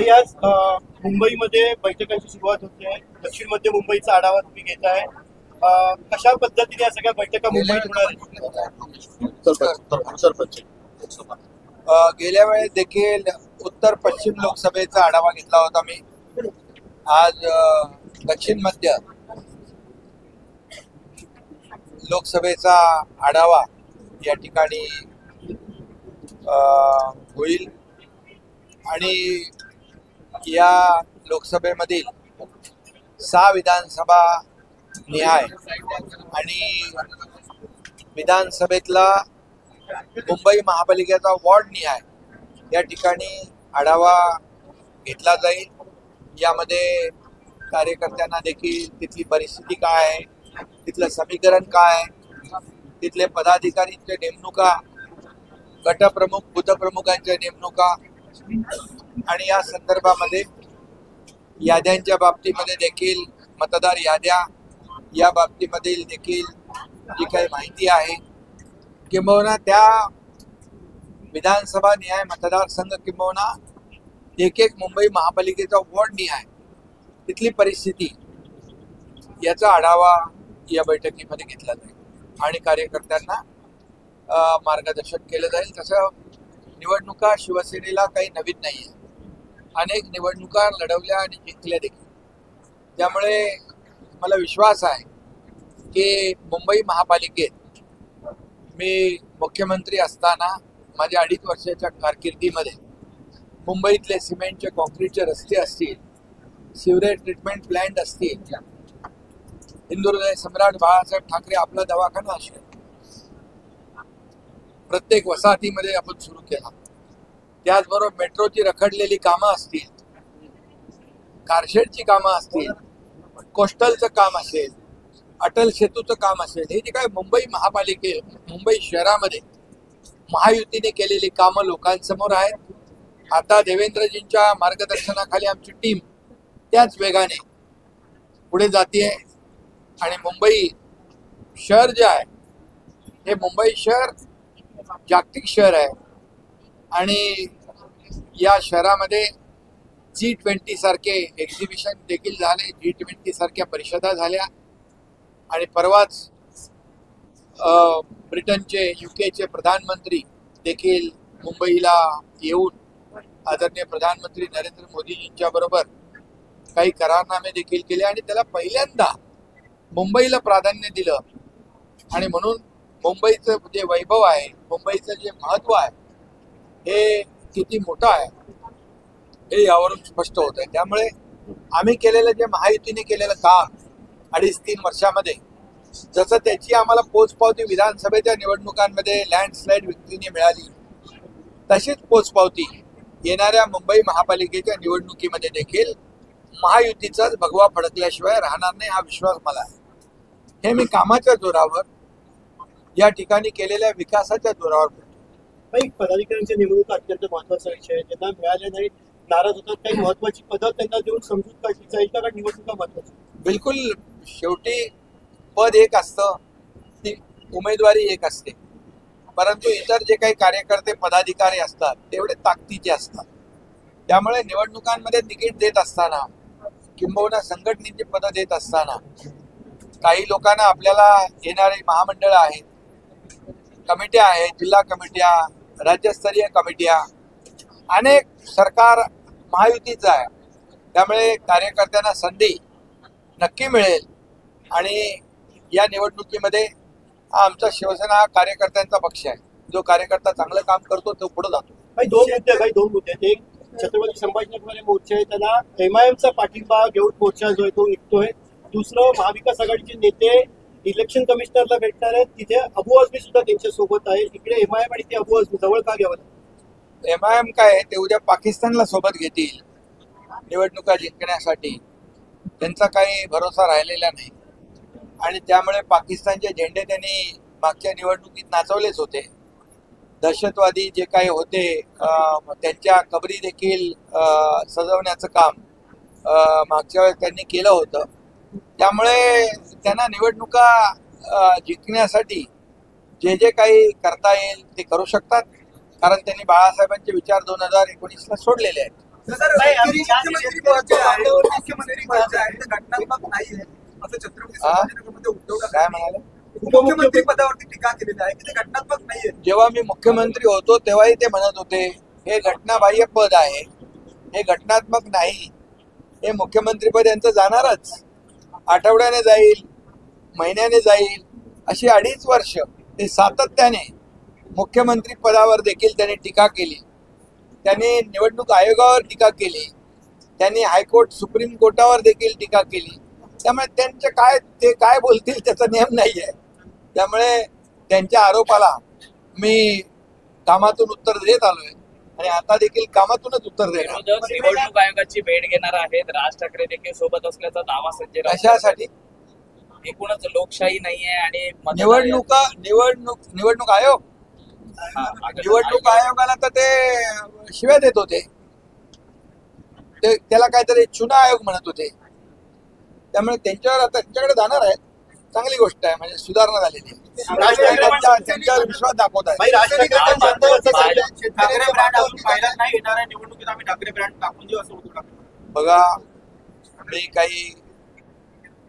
आई आज मुंबईमध्ये बैठकांची सुरुवात होते. दक्षिण मध्य मुंबईचा आढावा तुम्ही घेताय. कशा पद्धतीने या सगळ्या बैठका मुंबईत होणार आहेत? गेल्या वेळेस देखील उत्तर पश्चिम लोकसभेचा आढावा घेतला होता मी. आज दक्षिण मध्य लोकसभेचा आढावा या ठिकाणी होईल आणि या लोकसभेमधील 6 विधानसभा निहाय आणि विधानसभेतला मुंबई महापालिकेचा वॉर्ड निहाय या ठिकाणी आढावा घेतला जाईल. यामध्ये कार्यकर्त्यांना देखील तिथली परिस्थिती काय आहे, तिथलं समीकरण काय आहे, तिथले पदाधिकारींच्या नेमणुका, गटप्रमुख बुथप्रमुखांच्या नेमणुका आणि या संदर्भामध्ये याद्यांच्या बाबतीमध्ये देखील मतदार याद्या या बाबतीमधील देखील जी काही माहिती आहे किंबहुना त्या विधानसभा निहाय मतदारसंघ किंबहुना एक मुंबई महापालिकेचा वॉर्ड निहाय तिथली परिस्थिती याचा आढावा या बैठकीमध्ये घेतला जाईल आणि कार्यकर्त्यांना मार्गदर्शन केलं जाईल. तसं निवडणुका शिवसेनेला काही नवीन नाही आहे. अनेक निवडणुका लढवल्या आणि जिंकल्या देखील. त्यामुळे मला विश्वास आहे की मुंबई महापालिकेत मी मुख्यमंत्री असताना माझ्या 2.5 वर्षाच्या कारकिर्दीमध्ये मुंबईतले सिमेंटचे कॉन्क्रीटचे रस्ते असतील, सिवरेज ट्रीटमेंट प्लॅन्ट असतील, हिंदुहृदय सम्राट बाळासाहेब ठाकरे आपला दवाखाना असेल, प्रत्येक वसाहतीमध्ये आपण सुरू केला. त्याचबरोबर मेट्रोची रखडलेली कामं असतील, कारशेडची कामं असतील, कोस्टलचं काम असेल, अटल सेतूचं काम असेल, हे जे काय मुंबई शहरामध्ये महायुतीने केलेली कामं लोकांसमोर आहेत. आता देवेंद्रजींच्या मार्गदर्शनाखाली आमची टीम त्याच वेगाने पुढे जाते आणि मुंबई शहर जे आहे हे मुंबई शहर जागतिक शहर आहे आणि या शहरामध्ये G20 सारखे एक्झिबिशन देखील झाले, G20 सारख्या परिषदा झाल्या आणि परवाच ब्रिटनचे UKचे प्रधानमंत्री देखील मुंबईला येऊन आदरणीय प्रधानमंत्री नरेंद्र मोदीजींच्या बरोबर काही करारनामे देखील केले आणि त्याला पहिल्यांदा मुंबईला प्राधान्य दिलं आणि म्हणून मुंबईचं जे वैभव आहे, मुंबईचं जे महत्त्व आहे हे किती मोठं आहे हे यावरून स्पष्ट होत आहे. त्यामुळे आम्ही केलेलं जे महायुतीने केलेलं काम 2.5-3 वर्षामध्ये जसं त्याची आम्हाला पोचपावती विधानसभेच्या निवडणुकांमध्ये लँडस्लाईड विक्ट्रीने मिळाली, तशीच पोचपावती येणाऱ्या मुंबई महापालिकेच्या निवडणुकीमध्ये देखील महायुतीचाच भगवा फडकल्याशिवाय राहणार नाही हा विश्वास मला आहे. हे मी कामाच्या जोरावर या ठिकाणी केलेल्या विकासाच्या जोरावर बोलतो. पदाधिकाऱ्यांच्या निवडणूक अत्यंत महत्वाचा विषय आहे. त्यांना मिळाले नाही, नाराज होतात. काही महत्वाची पदं त्यांना देऊन समजूत काढली जाईल का? निवडणुका महत्वाची. बिलकुल. शेवटी पद एक असतं, ती उमेदवारी एक असते, परंतु इतर जे काही कार्यकर्ते पदाधिकारी असतात तेवढे ताकदीचे असतात. त्यामुळे निवडणुकांमध्ये तिकीट देत असताना किंबहुना संघटनेची पदं देत असताना काही लोकांना आपल्याला येणारी महामंडळं आहेत, कमिट्या आहेत, जिल्हा कमिट्या, राज्यस्तरीय कमिट्या, अनेक सरकार महायुतीचं आहे. त्यामुळे कार्यकर्त्यांना संधी नक्की मिळेल आणि या निवडणुकीमध्ये आमचा शिवसेना हा कार्यकर्त्यांचा पक्ष आहे. जो कार्यकर्ता चांगलं काम करतो तो पुढे जातो. काही दोन मुद्दे एक छत्रपती संभाजीनगरमध्ये मोर्चा आहे, त्याला MIMचा पाठिंबा घेऊन मोर्चा जो आहे तो निघतोय. दुसरं, महाविकास आघाडीचे नेते इलेक्शन कमिशनरला भेटणार आहेत, तिथे अबू आझमी सुद्धा त्यांच्या सोबत आहे. इकडे MIM आणि ते अबू आझमी जवळ का घ्यावं? MIM काय ते उद्या पाकिस्तानला सोबत घेतील निवडणुका जिंकण्यासाठी. त्यांचा काही भरोसा राहिलेला नाही आणि त्यामुळे पाकिस्तानचे झेंडे त्यांनी मागच्या निवडणुकीत नाचवलेच होते. दहशतवादी जे काही होते त्यांच्या कबरी देखील सजवण्याचं काम मागच्या वेळेस त्यांनी केलं होतं. त्यामुळे त्यांना निवडणुका जिंकण्यासाठी जे जे काही करता येईल ते करू शकतात, कारण त्यांनी बाळासाहेबांचे विचार 2019ला सोडलेले आहेत. सर, मुख्यमंत्री पदाच्या पदावर मुख्यमंत्री पदाचे आहे ते घटनात्मक नाही आहे असं छत्रपती संभाजीनगरमध्ये उद्धव काय ठाकरे म्हणाले? मुख्यमंत्री पदावरती टीका केलेली आहे की ते घटनात्मक नाहीये. जेव्हा मी मुख्यमंत्री होतो तेव्हाही ते म्हणत होते हे घटनाबाह्य पद आहे, हे घटनात्मक नाही. हे मुख्यमंत्रीपद यांचं जाणारच, आठवड्याने जाईल, महिन्याने जाईल, अशी 2.5 वर्ष ते सातत्याने मुख्यमंत्री पदावर देखील त्यांनी टीका केली. त्यांनी निवडणूक आयोगावर टीका केली, त्यांनी हायकोर्ट सुप्रीम कोर्टावर देखील टीका केली. त्यामुळे ते काय बोलतील त्याचा नियम नाही आहे. त्यामुळे त्यांच्या आरोपाला मी कामातून उत्तर देत आलोय आणि आता देखील कामातूनच उत्तर देणार. विरोधक निवडणूक आयोगाची भेट घेणार आहेत. राज ठाकरे देखील सोबत असल्याचा दावा संजय राऊत. कशासाठी? एकूणच लोकशाही नाहीये आणि निवडणूक आयोग निवडणूक आयोगाला तर ते शिव्या देत होते, ते त्याला काहीतरी चुना आयोग म्हणत होते. त्यामुळे त्यांच्यावर आता त्यांच्याकडे जाणार आहे. चांगली गोष्ट आहे, म्हणजे सुधारणा झालेली आहे. त्यांच्यावर विश्वास दाखवत आहे. भाई, राज ठाकरे ब्रँड अजून पाहिला नाही येणाऱ्या निवडणुकीत आम्ही ठाकरे ब्रँड टाकून देऊ असं उद्धव ठाकरे. बघा, मी काही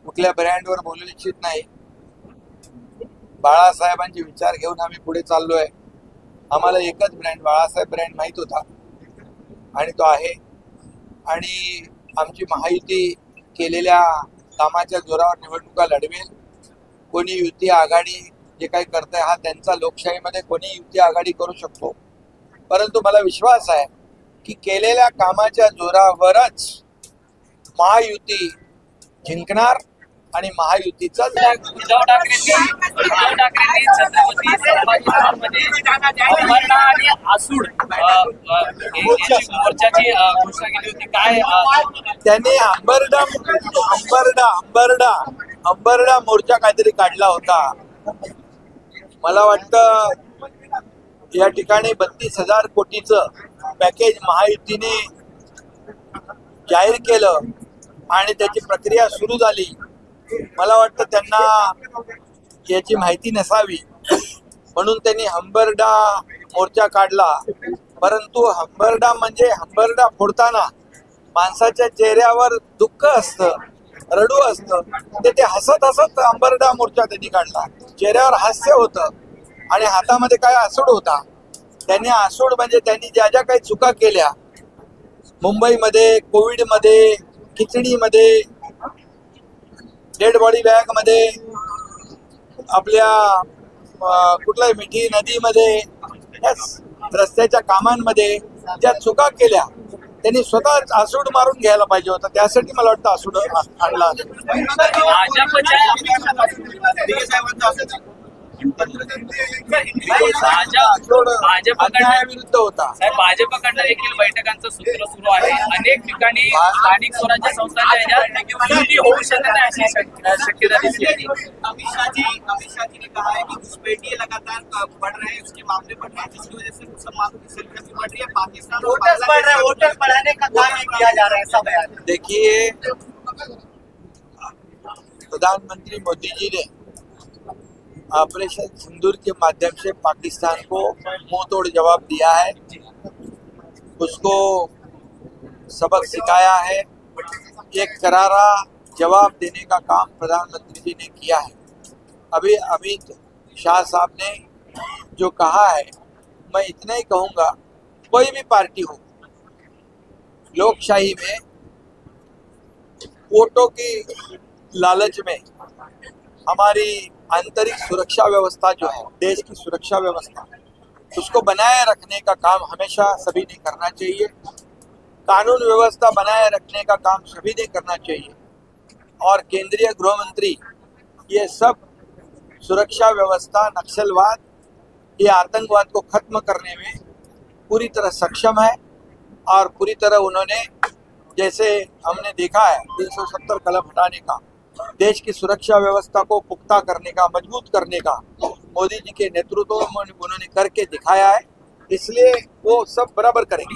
कुठल्या ब्रँडवर बोलू इच्छित नाही. बाळासाहेबांचे विचार घेऊन आम्ही पुढे चाललोय. आम्हाला एकच ब्रँड, बाळासाहेब ब्रँड माहीत होता आणि तो आहे. आणि आमची महायुती केलेल्या कामाच्या जोरावर निवडणुका लढवेल. कोणी युती आघाडी जे काही करत आहे हा त्यांचा, लोकशाहीमध्ये कोणी युती आघाडी करू शकतो. परंतु मला विश्वास आहे की केलेल्या कामाच्या जोरावरच महायुती जिंकणार आणि महायुतीचा उद्धव ठाकरेंनी छत्रपती संभाजीनगरमध्ये अंबरडा आणि आसूड याची मोर्चाची घोषणा केली होती. काय त्यांनी अंबरडा मोर्चा काहीतरी काढला होता. मला वाटतं या ठिकाणी 32,000 कोटीचं पॅकेज महायुतीने जाहीर केलं आणि त्याची प्रक्रिया सुरू झाली. मला वाटतं त्यांना याची माहिती नसावी म्हणून त्यांनी हंबरडा मोर्चा काढला. परंतु हंबरडा फोडताना माणसाच्या चेहऱ्यावर दुःख असतं, रडू असतं. ते हसत हंबरडा मोर्चा त्यांनी काढला. चेहऱ्यावर हास्य होतं आणि हातामध्ये काय आसूड होता. त्यांनी आसूड म्हणजे त्यांनी ज्या ज्या काही चुका केल्या मुंबईमध्ये, कोविडमध्ये, खिचडीमध्ये, डेड बॉडी बॅग मध्ये, आपल्या कुठल्याही मिठी नदीमध्ये, रस्त्याच्या कामांमध्ये ज्या चुका केल्या त्यांनी स्वतः आसूड मारून घ्यायला पाहिजे होता. त्यासाठी मला वाटतं आसूड आणला. अन्यायाविरुद्ध होता. भाजपकडनं देखील बैठकांचं सूत्र सुरू आहे. अनेक ठिकाणी स्थानिक स्वराज्य संस्थांच्या युती होऊ शकत नाही अशी शक्यता दिसली आहे. अमित शाह जी ने कहा है कि घुसपैठिए लगातार बढ़ रहे हैं, उसके मामले बढ़ रहे हैं, जिसकी वजह से मुसलमानों की संख्या भी बढ़ रही है. पाकिस्तान वोटर्स बढ़ाने का काम किया जा रहा है, ऐसा बयान. देखिए, प्रधानमंत्री मोदी जी ने ऑपरेशन सिंदूर के माध्यम से पाकिस्तान को मुंह तोड़ जवाब दिया है, उसको सबक सिखाया है. एक करारा जवाब देने का काम प्रधानमंत्री जी ने किया है. अभी अमित शाह साहब ने जो कहा है, मैं इतना ही कहूँगा, कोई भी पार्टी हो, लोकशाही में वोटों की लालच में हमारी आंतरिक सुरक्षा व्यवस्था जो है, देश की सुरक्षा व्यवस्था, उसको बनाए रखने का काम हमेशा सभी ने करना चाहिए. कानून व्यवस्था बनाए रखने का काम सभी ने करना चाहिए. और केंद्रीय गृह मंत्री ये सब सुरक्षा व्यवस्था, नक्सलवाद, ये आतंकवाद को खत्म करने में पूरी तरह सक्षम है. और पूरी तरह उन्होंने, जैसे हमने देखा है 370 कलम हटाने का, देश की सुरक्षा व्यवस्था को पुख्ता करने का, मजबूत करने का मोदी जी के नेतृत्व में उन्होंने करके दिखाया है. इसलिए वो सब बराबर करेंगे.